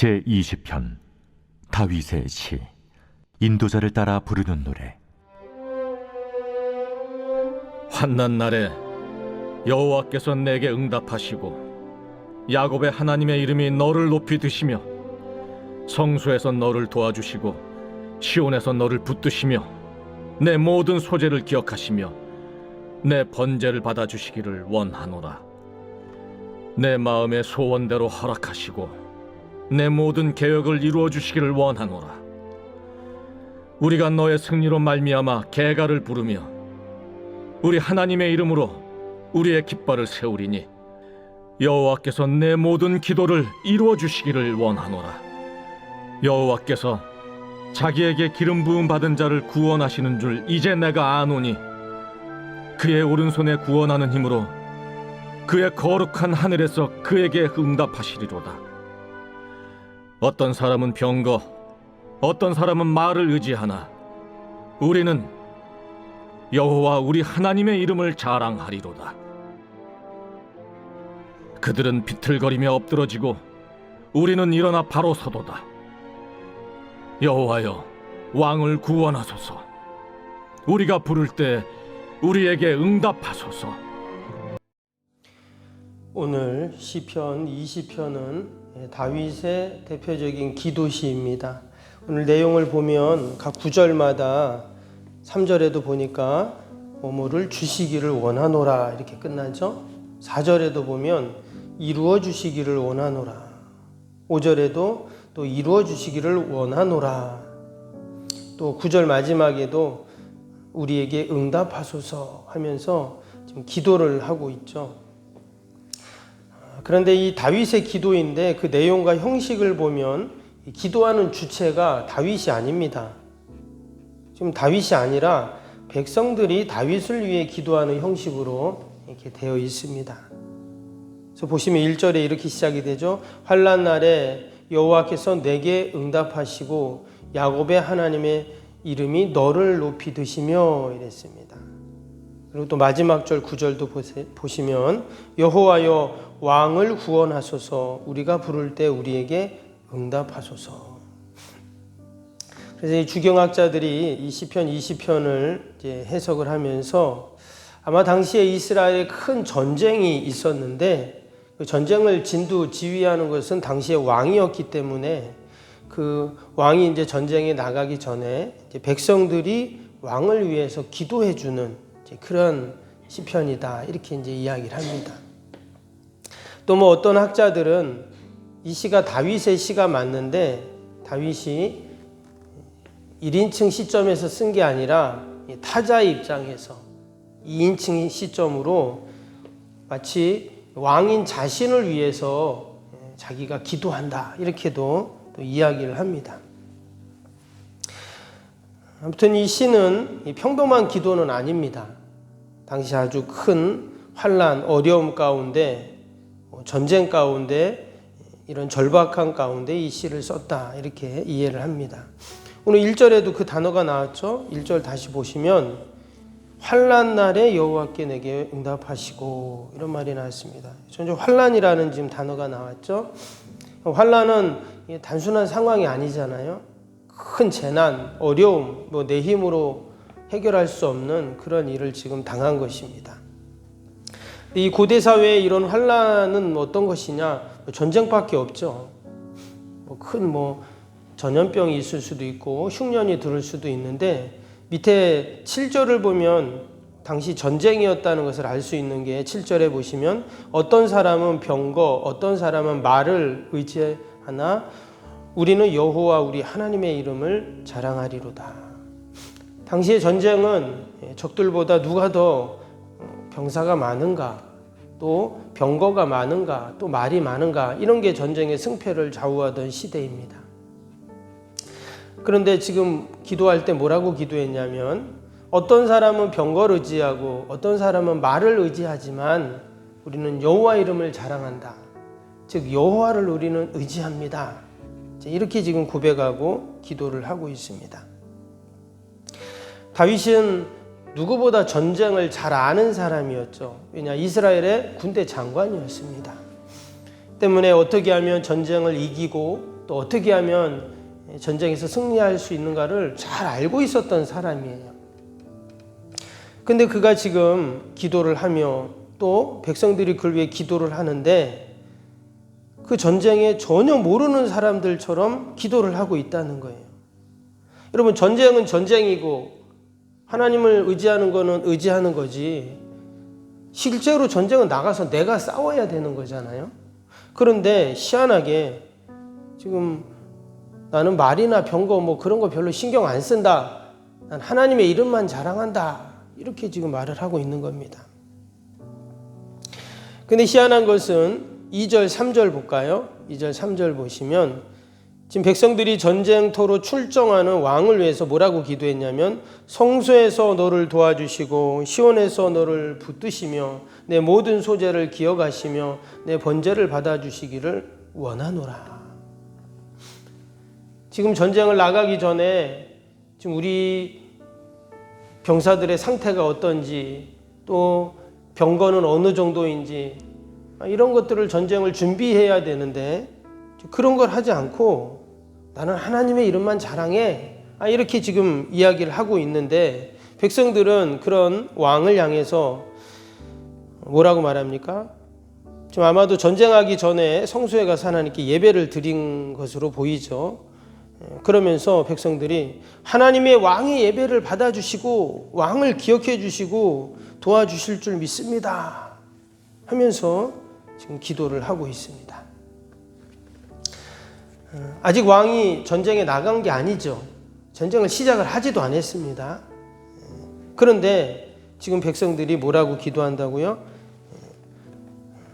제20편 다윗의 시. 인도자를 따라 부르는 노래. 환난 날에 여호와께서 내게 응답하시고 야곱의 하나님의 이름이 너를 높이 드시며 성소에서 너를 도와주시고 시온에서 너를 붙드시며 내 모든 소재를 기억하시며 내 번제를 받아주시기를 원하노라. 내 마음의 소원대로 허락하시고 내 모든 계획을 이루어 주시기를 원하노라. 우리가 너의 승리로 말미암아 계가를 부르며 우리 하나님의 이름으로 우리의 깃발을 세우리니 여호와께서 내 모든 기도를 이루어 주시기를 원하노라. 여호와께서 자기에게 기름 부음 받은 자를 구원하시는 줄 이제 내가 아노니 그의 오른손에 구원하는 힘으로 그의 거룩한 하늘에서 그에게 응답하시리로다. 어떤 사람은 병거, 어떤 사람은 말을 의지하나 우리는 여호와 우리 하나님의 이름을 자랑하리로다. 그들은 비틀거리며 엎드러지고 우리는 일어나 바로 서도다. 여호와여, 왕을 구원하소서. 우리가 부를 때 우리에게 응답하소서. 오늘 시편 20편은 다윗의 대표적인 기도시입니다. 오늘 내용을 보면 각 구절마다 3절에도 보니까 뭐뭐를 주시기를 원하노라 이렇게 끝나죠. 4절에도 보면 이루어 주시기를 원하노라. 5절에도 또 이루어 주시기를 원하노라. 또 9절 마지막에도 우리에게 응답하소서 하면서 지금 기도를 하고 있죠. 그런데 이 다윗의 기도인데 그 내용과 형식을 보면 기도하는 주체가 다윗이 아닙니다. 지금 다윗이 아니라 백성들이 다윗을 위해 기도하는 형식으로 이렇게 되어 있습니다. 그래서 보시면 1절에 이렇게 시작이 되죠. 환난 날에 여호와께서 내게 응답하시고 야곱의 하나님의 이름이 너를 높이 드시며 이랬습니다. 그리고 또 마지막 절 9절도 보시면 여호와여 왕을 구원하소서. 우리가 부를 때 우리에게 응답하소서. 그래서 이 주경학자들이 이 시편 20편을 이제 해석을 하면서 아마 당시에 이스라엘에 큰 전쟁이 있었는데 그 전쟁을 진두지휘하는 것은 당시의 왕이었기 때문에 그 왕이 이제 전쟁에 나가기 전에 이제 백성들이 왕을 위해서 기도해 주는 그런 시편이다 이렇게 이제 이야기를 합니다. 또 뭐 어떤 학자들은 이 시가 다윗의 시가 맞는데 다윗이 1인칭 시점에서 쓴 게 아니라 타자의 입장에서 2인칭 시점으로 마치 왕인 자신을 위해서 자기가 기도한다 이렇게도 또 이야기를 합니다. 아무튼 이 시는 평범한 기도는 아닙니다. 당시 아주 큰 환난, 어려움 가운데 전쟁 가운데 이런 절박한 가운데 이 시를 썼다 이렇게 이해를 합니다. 오늘 1절에도 그 단어가 나왔죠. 1절 다시 보시면 환난 날에 여호와께 내게 응답하시고 이런 말이 나왔습니다. 전혀 환난이라는 지금 단어가 나왔죠. 환난은 단순한 상황이 아니잖아요. 큰 재난, 어려움, 뭐 내 힘으로 해결할 수 없는 그런 일을 지금 당한 것입니다. 이 고대 사회에 이런 환난은 어떤 것이냐? 전쟁밖에 없죠. 큰 전염병이 있을 수도 있고 흉년이 들을 수도 있는데 밑에 7절을 보면 당시 전쟁이었다는 것을 알 수 있는 게 7절에 보시면 어떤 사람은 병거, 어떤 사람은 말을 의지하나 우리는 여호와 우리 하나님의 이름을 자랑하리로다. 당시의 전쟁은 적들보다 누가 더 병사가 많은가, 또 병거가 많은가, 또 말이 많은가 이런 게 전쟁의 승패를 좌우하던 시대입니다. 그런데 지금 기도할 때 뭐라고 기도했냐면 어떤 사람은 병거를 의지하고 어떤 사람은 말을 의지하지만 우리는 여호와 이름을 자랑한다. 즉 여호와를 우리는 의지합니다. 이렇게 지금 고백하고 기도를 하고 있습니다. 다윗은 누구보다 전쟁을 잘 아는 사람이었죠. 왜냐, 이스라엘의 군대 장관이었습니다. 때문에 어떻게 하면 전쟁을 이기고 또 어떻게 하면 전쟁에서 승리할 수 있는가를 잘 알고 있었던 사람이에요. 근데 그가 지금 기도를 하며 또 백성들이 그를 위해 기도를 하는데 그 전쟁에 전혀 모르는 사람들처럼 기도를 하고 있다는 거예요. 여러분, 전쟁은 전쟁이고 하나님을 의지하는 거는 의지하는 거지, 실제로 전쟁은 나가서 내가 싸워야 되는 거잖아요. 그런데 희한하게 지금 나는 말이나 병거 뭐 그런 거 별로 신경 안 쓴다, 난 하나님의 이름만 자랑한다, 이렇게 지금 말을 하고 있는 겁니다. 근데 희한한 것은 2절 3절 볼까요? 2절 3절 보시면 지금 백성들이 전쟁터로 출정하는 왕을 위해서 뭐라고 기도했냐면, 성소에서 너를 도와주시고 시온에서 너를 붙드시며 내 모든 소재를 기억하시며 내 번제를 받아주시기를 원하노라. 지금 전쟁을 나가기 전에 지금 우리 병사들의 상태가 어떤지, 또 병거는 어느 정도인지, 이런 것들을 전쟁을 준비해야 되는데 그런 걸 하지 않고 나는 하나님의 이름만 자랑해, 이렇게 지금 이야기를 하고 있는데, 백성들은 그런 왕을 향해서 뭐라고 말합니까? 지금 아마도 전쟁하기 전에 성소에 가서 하나님께 예배를 드린 것으로 보이죠. 그러면서 백성들이 하나님의 왕의 예배를 받아주시고 왕을 기억해 주시고 도와주실 줄 믿습니다 하면서 지금 기도를 하고 있습니다. 아직 왕이 전쟁에 나간 게 아니죠. 전쟁을 시작을 하지도 않았습니다. 그런데 지금 백성들이 뭐라고 기도한다고요?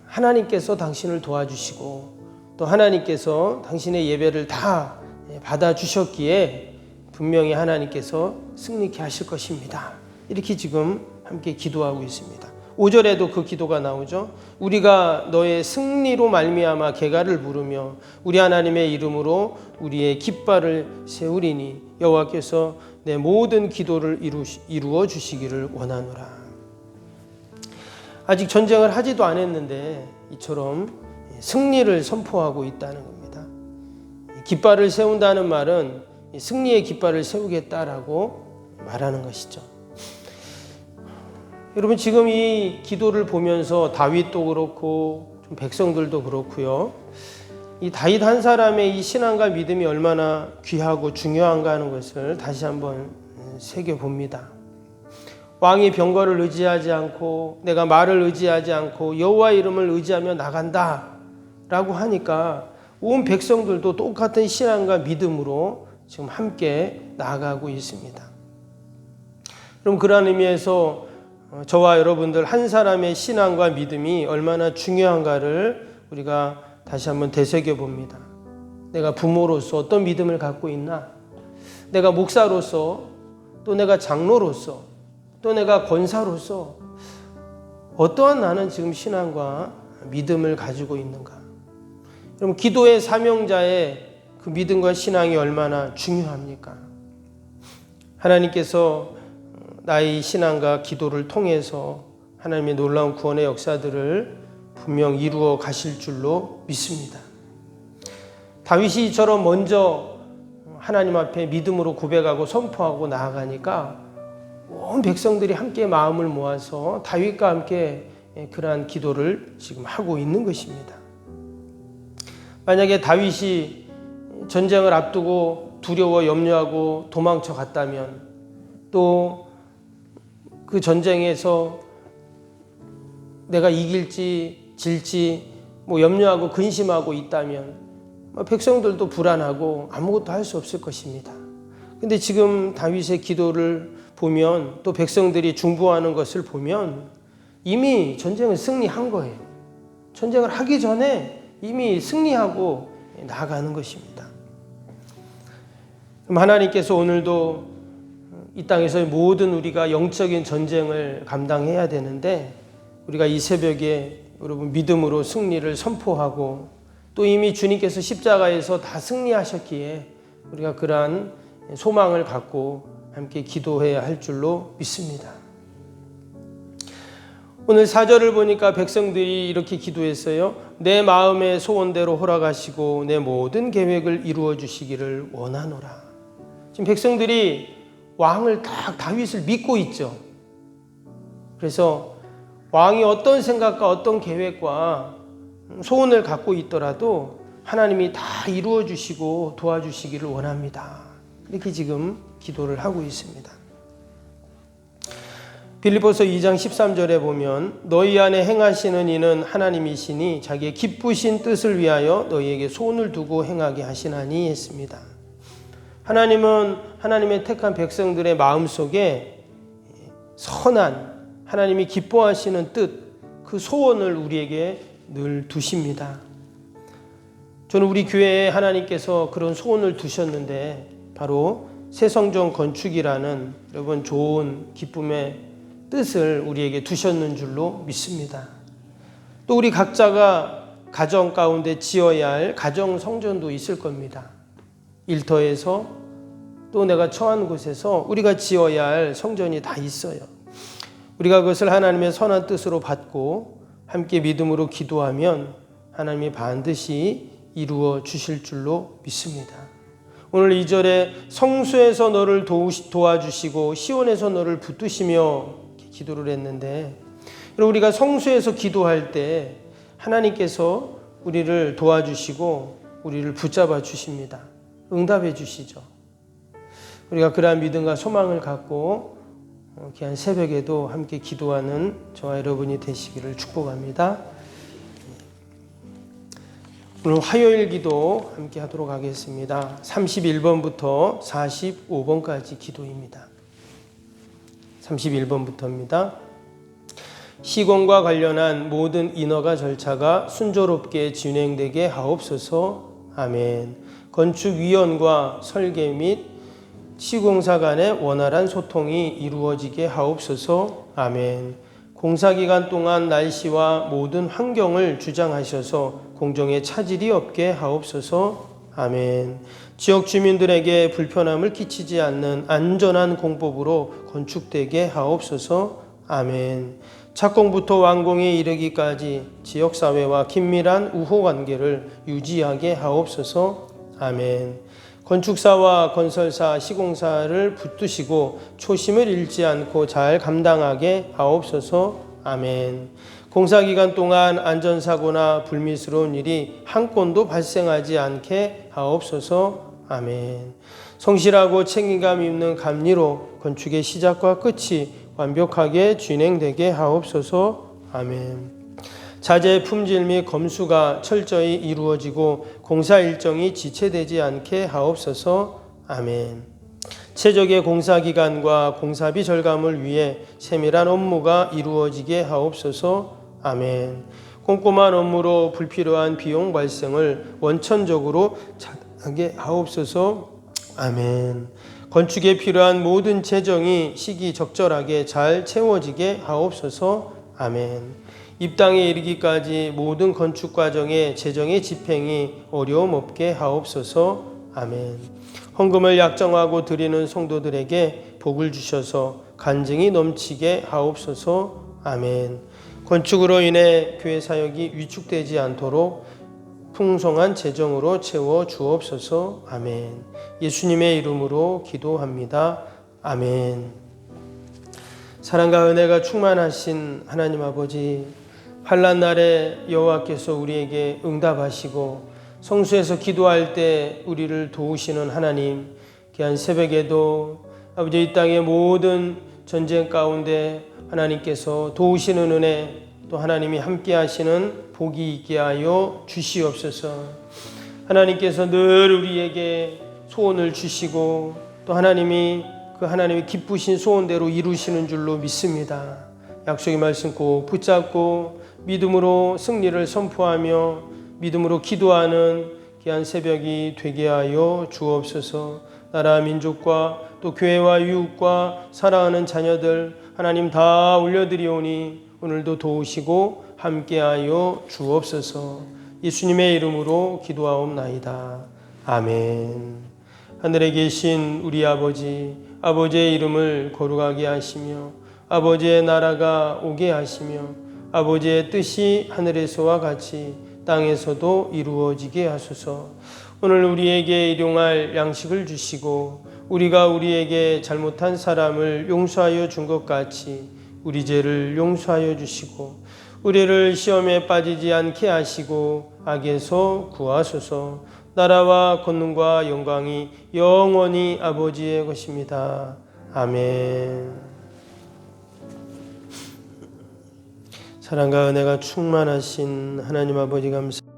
하나님께서 당신을 도와주시고 또 하나님께서 당신의 예배를 다 받아주셨기에 분명히 하나님께서 승리케 하실 것입니다. 이렇게 지금 함께 기도하고 있습니다. 5절에도 그 기도가 나오죠. 우리가 너의 승리로 말미암아 개가를 부르며 우리 하나님의 이름으로 우리의 깃발을 세우리니 여호와께서 내 모든 기도를 이루어 주시기를 원하노라. 아직 전쟁을 하지도 않았는데 이처럼 승리를 선포하고 있다는 겁니다. 깃발을 세운다는 말은 승리의 깃발을 세우겠다라고 말하는 것이죠. 여러분, 지금 이 기도를 보면서 다윗도 그렇고 좀 백성들도 그렇고요, 이 다윗 한 사람의 이 신앙과 믿음이 얼마나 귀하고 중요한가 하는 것을 다시 한번 새겨봅니다. 왕이 병거를 의지하지 않고 내가 말을 의지하지 않고 여호와 이름을 의지하며 나간다 라고 하니까 온 백성들도 똑같은 신앙과 믿음으로 지금 함께 나아가고 있습니다. 그럼 그런 의미에서 저와 여러분들 한 사람의 신앙과 믿음이 얼마나 중요한가를 우리가 다시 한번 되새겨 봅니다. 내가 부모로서 어떤 믿음을 갖고 있나? 내가 목사로서, 또 내가 장로로서, 또 내가 권사로서 어떠한 나는 지금 신앙과 믿음을 가지고 있는가? 그럼 기도의 사명자의 그 믿음과 신앙이 얼마나 중요합니까? 하나님께서 나의 신앙과 기도를 통해서 하나님의 놀라운 구원의 역사들을 분명 이루어 가실 줄로 믿습니다. 다윗이 이처럼 먼저 하나님 앞에 믿음으로 고백하고 선포하고 나아가니까 온 백성들이 함께 마음을 모아서 다윗과 함께 그러한 기도를 지금 하고 있는 것입니다. 만약에 다윗이 전쟁을 앞두고 두려워 염려하고 도망쳐 갔다면, 또 그 전쟁에서 내가 이길지 질지 염려하고 근심하고 있다면 백성들도 불안하고 아무것도 할 수 없을 것입니다. 근데 지금 다윗의 기도를 보면, 또 백성들이 중보하는 것을 보면 이미 전쟁을 승리한 거예요. 전쟁을 하기 전에 이미 승리하고 나아가는 것입니다. 그럼 하나님께서 오늘도 이 땅에서의 모든 우리가 영적인 전쟁을 감당해야 되는데, 우리가 이 새벽에 여러분 믿음으로 승리를 선포하고 또 이미 주님께서 십자가에서 다 승리하셨기에 우리가 그러한 소망을 갖고 함께 기도해야 할 줄로 믿습니다. 오늘 4절을 보니까 백성들이 이렇게 기도했어요. 내 마음의 소원대로 허락하시고 내 모든 계획을 이루어 주시기를 원하노라. 지금 백성들이 왕을 딱 다윗을 믿고 있죠. 그래서 왕이 어떤 생각과 어떤 계획과 소원을 갖고 있더라도 하나님이 다 이루어 주시고 도와주시기를 원합니다. 이렇게 지금 기도를 하고 있습니다. 빌립보서 2장 13절에 보면 너희 안에 행하시는 이는 하나님이시니 자기의 기쁘신 뜻을 위하여 너희에게 소원을 두고 행하게 하시나니 했습니다. 하나님은 하나님의 택한 백성들의 마음속에 선한 하나님이 기뻐하시는 뜻, 그 소원을 우리에게 늘 두십니다. 저는 우리 교회에 하나님께서 그런 소원을 두셨는데 바로 새성전 건축이라는 여러분 좋은 기쁨의 뜻을 우리에게 두셨는 줄로 믿습니다. 또 우리 각자가 가정 가운데 지어야 할 가정 성전도 있을 겁니다. 일터에서 또 내가 처한 곳에서 우리가 지어야 할 성전이 다 있어요. 우리가 그것을 하나님의 선한 뜻으로 받고 함께 믿음으로 기도하면 하나님이 반드시 이루어 주실 줄로 믿습니다. 오늘 2절에 성소에서 너를 도와주시고 시온에서 너를 붙드시며 기도를 했는데 우리가 성소에서 기도할 때 하나님께서 우리를 도와주시고 우리를 붙잡아 주십니다. 응답해 주시죠. 우리가 그러한 믿음과 소망을 갖고 귀한 새벽에도 함께 기도하는 저와 여러분이 되시기를 축복합니다. 오늘 화요일 기도 함께 하도록 하겠습니다. 31번부터 45번까지 기도입니다. 31번부터입니다. 시공과 관련한 모든 인허가 절차가 순조롭게 진행되게 하옵소서. 아멘. 건축위원과 설계 및 시공사 간의 원활한 소통이 이루어지게 하옵소서. 아멘. 공사기간 동안 날씨와 모든 환경을 주장하셔서 공정에 차질이 없게 하옵소서. 아멘. 지역 주민들에게 불편함을 끼치지 않는 안전한 공법으로 건축되게 하옵소서. 아멘. 착공부터 완공에 이르기까지 지역사회와 긴밀한 우호관계를 유지하게 하옵소서. 아멘. 건축사와 건설사, 시공사를 붙드시고 초심을 잃지 않고 잘 감당하게 하옵소서. 아멘. 공사기간 동안 안전사고나 불미스러운 일이 한 건도 발생하지 않게 하옵소서. 아멘. 성실하고 책임감 있는 감리로 건축의 시작과 끝이 완벽하게 진행되게 하옵소서. 아멘. 자재 품질 및 검수가 철저히 이루어지고 공사 일정이 지체되지 않게 하옵소서. 아멘. 최적의 공사기간과 공사비 절감을 위해 세밀한 업무가 이루어지게 하옵소서. 아멘. 꼼꼼한 업무로 불필요한 비용 발생을 원천적으로 차단하게 하옵소서. 아멘. 건축에 필요한 모든 재정이 시기적절하게 잘 채워지게 하옵소서. 아멘. 입당에 이르기까지 모든 건축 과정의 재정의 집행이 어려움 없게 하옵소서. 아멘. 헌금을 약정하고 드리는 성도들에게 복을 주셔서 간증이 넘치게 하옵소서. 아멘. 건축으로 인해 교회 사역이 위축되지 않도록 풍성한 재정으로 채워 주옵소서. 아멘. 예수님의 이름으로 기도합니다. 아멘. 사랑과 은혜가 충만하신 하나님 아버지, 환난 날에 여호와께서 우리에게 응답하시고 성수에서 기도할 때 우리를 도우시는 하나님, 귀한 새벽에도 아버지 이 땅의 모든 전쟁 가운데 하나님께서 도우시는 은혜, 또 하나님이 함께 하시는 복이 있게 하여 주시옵소서. 하나님께서 늘 우리에게 소원을 주시고 또 하나님이 그 하나님의 기쁘신 소원대로 이루시는 줄로 믿습니다. 약속의 말씀 꼭 붙잡고 믿음으로 승리를 선포하며 믿음으로 기도하는 귀한 새벽이 되게 하여 주옵소서. 나라 민족과 또 교회와 이웃과 사랑하는 자녀들 하나님 다 올려드리오니 오늘도 도우시고 함께하여 주옵소서. 예수님의 이름으로 기도하옵나이다. 아멘. 하늘에 계신 우리 아버지, 아버지의 이름을 거룩하게 하시며 아버지의 나라가 오게 하시며 아버지의 뜻이 하늘에서와 같이 땅에서도 이루어지게 하소서. 오늘 우리에게 일용할 양식을 주시고 우리가 우리에게 잘못한 사람을 용서하여 준 것 같이 우리 죄를 용서하여 주시고 우리를 시험에 빠지지 않게 하시고 악에서 구하소서. 나라와 권능과 영광이 영원히 아버지의 것입니다. 아멘. 사랑과 은혜가 충만하신 하나님 아버지 감사